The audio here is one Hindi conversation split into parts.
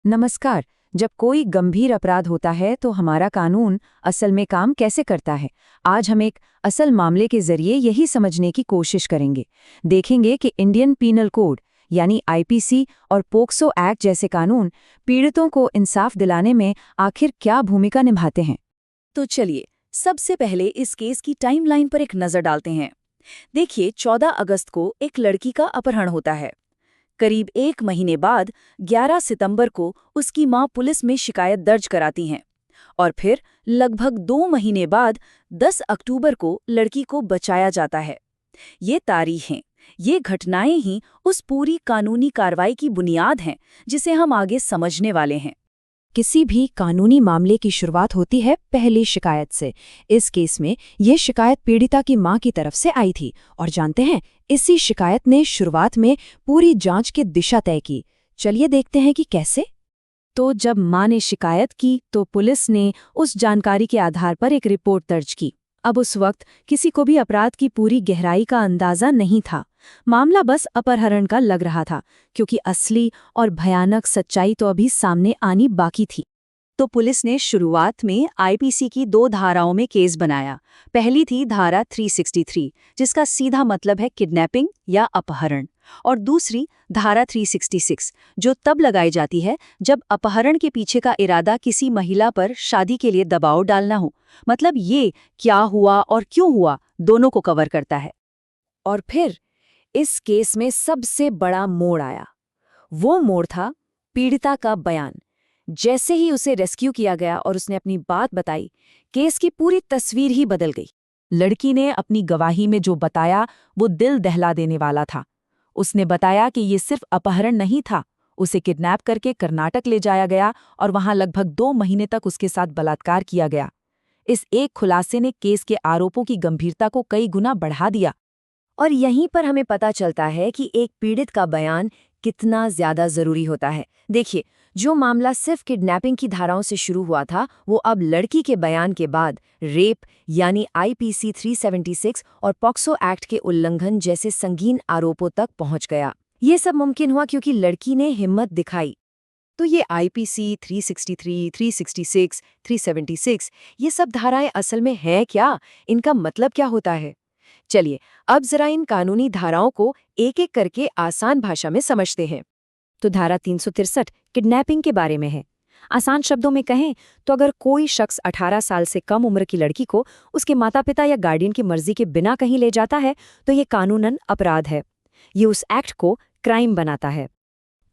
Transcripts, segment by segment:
नमस्कार। जब कोई गंभीर अपराध होता है तो हमारा कानून असल में काम कैसे करता है, आज हम एक असल मामले के जरिए यही समझने की कोशिश करेंगे। देखेंगे कि इंडियन पीनल कोड यानी आईपीसी और पोक्सो एक्ट जैसे कानून पीड़ितों को इंसाफ दिलाने में आखिर क्या भूमिका निभाते हैं। तो चलिए, सबसे पहले इस केस की टाइमलाइन पर एक नजर डालते हैं। देखिए, 14 अगस्त को एक लड़की का अपहरण होता है। करीब 1 महीने बाद 11 सितंबर को उसकी मां पुलिस में शिकायत दर्ज कराती हैं और फिर लगभग 2 महीने बाद 10 अक्टूबर को लड़की को बचाया जाता है। ये तारीखें, ये घटनाएं ही उस पूरी कानूनी कार्रवाई की बुनियाद हैं जिसे हम आगे समझने वाले हैं। किसी भी कानूनी मामले की शुरुआत होती है पहली शिकायत से। इस केस में यह शिकायत पीड़िता की मां की तरफ से आई थी और जानते हैं, इसी शिकायत ने शुरुआत में पूरी जांच की दिशा तय की। चलिए देखते हैं कि कैसे। तो जब मां ने शिकायत की तो पुलिस ने उस जानकारी के आधार पर एक रिपोर्ट दर्ज की। अब उस वक्त किसी को भी अपराध की पूरी गहराई का अंदाजा नहीं था। मामला बस अपहरण का लग रहा था, क्योंकि असली और भयानक सच्चाई तो अभी सामने आनी बाकी थी। तो पुलिस ने शुरुआत में आईपीसी की 2 धाराओं में केस बनाया। पहली थी धारा 363, जिसका सीधा मतलब है किडनैपिंग या अपहरण, और दूसरी धारा 366, जो तब लगाई जाती है जब अपहरण के पीछे का इरादा किसी महिला पर शादी के लिए दबाव डालना हो। मतलब ये क्या हुआ और क्यों हुआ, दोनों को कवर करता है। और फिर इस केस में सबसे बड़ा मोड़ आया। वो मोड़ था पीड़िता का बयान। जैसे ही उसे रेस्क्यू किया गया और उसने अपनी बात बताई, केस की पूरी तस्वीर ही बदल गई। लड़की ने अपनी गवाही में जो बताया वो दिल दहला देने वाला था। उसने बताया कि ये सिर्फ अपहरण नहीं था, उसे किडनैप करके कर्नाटक ले जाया गया और वहां लगभग 2 महीने तक उसके साथ बलात्कार किया गया। इस एक खुलासे ने केस के आरोपों की गंभीरता को कई गुना बढ़ा दिया। और यहीं पर हमें पता चलता है कि एक पीड़ित का बयान कितना ज्यादा जरूरी होता है। देखिए, जो मामला सिर्फ किडनैपिंग की धाराओं से शुरू हुआ था, वो अब लड़की के बयान के बाद रेप यानी आईपीसी 376 और पॉक्सो एक्ट के उल्लंघन जैसे संगीन आरोपों तक पहुंच गया। ये सब मुमकिन हुआ क्योंकि लड़की ने हिम्मत दिखाई। तो ये आईपीसी 363, 366, 376, ये सब धाराएं असल में है क्या? इनका मतलब क्या होता है? चलिए, अब जरा इन कानूनी धाराओं को एक-एक करके आसान भाषा में समझते हैं। तो धारा 363 किडनैपिंग के बारे में है। आसान शब्दों में कहें तो अगर कोई शख्स 18 साल से कम उम्र की लड़की को उसके माता-पिता या गार्डियन की मर्जी के बिना कहीं ले जाता है तो ये कानूनन अपराध है। ये उस एक्ट को क्राइम बनाता है।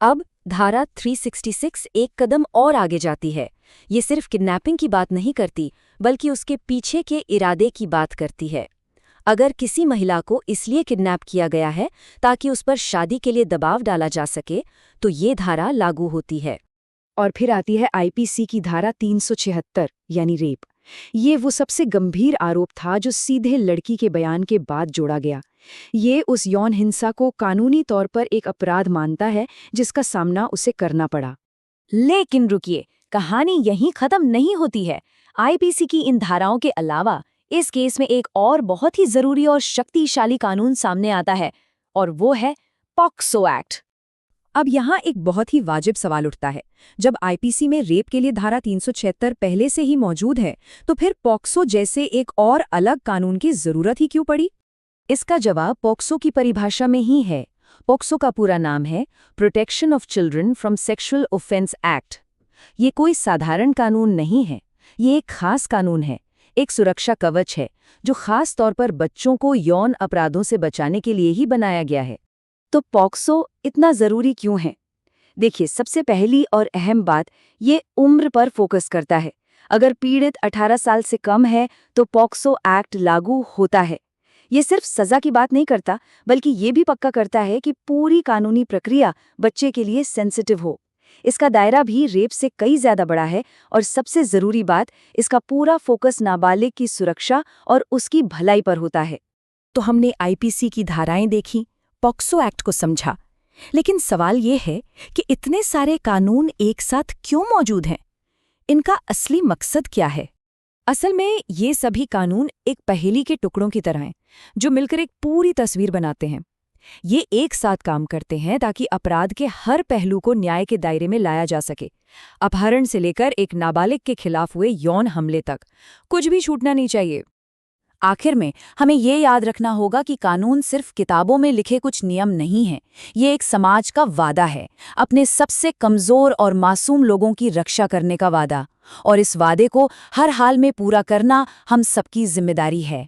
अब धारा 366 एक कदम और आगे जाती है। ये सिर्फ किडनैपिंग की बात नहीं करती, बल्कि उसके पीछे के इरादे की बात करती है। अगर किसी महिला को इसलिए किडनैप किया गया है ताकि उस पर शादी के लिए दबाव डाला जा सके, तो ये धारा लागू होती है। और फिर आती है आईपीसी की धारा 376 यानी रेप। ये वो सबसे गंभीर आरोप था जो सीधे लड़की के बयान के बाद जोड़ा गया। ये उस यौन हिंसा को कानूनी तौर पर एक अपराध मानता है जिसका सामना उसे करना पड़ा। लेकिन रुकिए, कहानी यहीं खत्म नहीं होती है। आईपीसी की इन धाराओं के अलावा इस केस में एक और बहुत ही जरूरी और शक्तिशाली कानून सामने आता है, और वो है पॉक्सो एक्ट। अब यहाँ एक बहुत ही वाजिब सवाल उठता है। जब आईपीसी में रेप के लिए धारा 376 पहले से ही मौजूद है, तो फिर पॉक्सो जैसे एक और अलग कानून की जरूरत ही क्यों पड़ी? इसका जवाब पॉक्सो की परिभाषा में ही है। पॉक्सो का पूरा नाम है protection of children from sexual offence act. ये कोई साधारण कानून नहीं है, ये एक खास कानून है, एक सुरक्षा कवच है जो खास तौर पर बच्चों को यौन अपराधों से बचाने के लिए ही बनाया गया है। तो पॉक्सो इतना जरूरी क्यों है? देखिए, सबसे पहली और अहम बात, ये उम्र पर फोकस करता है। अगर पीड़ित 18 साल से कम है तो पॉक्सो एक्ट लागू होता है। ये सिर्फ सजा की बात नहीं करता, बल्कि ये भी पक्का करता है कि पूरी कानूनी प्रक्रिया बच्चे के लिए सेंसिटिव हो। इसका दायरा भी रेप से कई ज्यादा बड़ा है, और सबसे जरूरी बात, इसका पूरा फोकस नाबालिग की सुरक्षा और उसकी भलाई पर होता है। तो हमने आईपीसी की धाराएं देखी, पॉक्सो एक्ट को समझा, लेकिन सवाल ये है कि इतने सारे कानून एक साथ क्यों मौजूद हैं? इनका असली मकसद क्या है? असल में ये सभी कानून एक पहेली के टुकड़ों की तरह हैं, जो मिलकर एक पूरी तस्वीर बनाते हैं। ये एक साथ काम करते हैं ताकि अपराध के हर पहलू को न्याय के दायरे में लाया जा सके। अपहरण से लेकर एक नाबालिग के खिलाफ हुए यौन हमले तक कुछ भी छूटना नहीं चाहिए। आखिर में हमें ये याद रखना होगा कि कानून सिर्फ किताबों में लिखे कुछ नियम नहीं हैं। ये एक समाज का वादा है, अपने सबसे कमज़ोर और मासूम लोगों की रक्षा करने का वादा। और इस वादे को हर हाल में पूरा करना हम सबकी जिम्मेदारी है।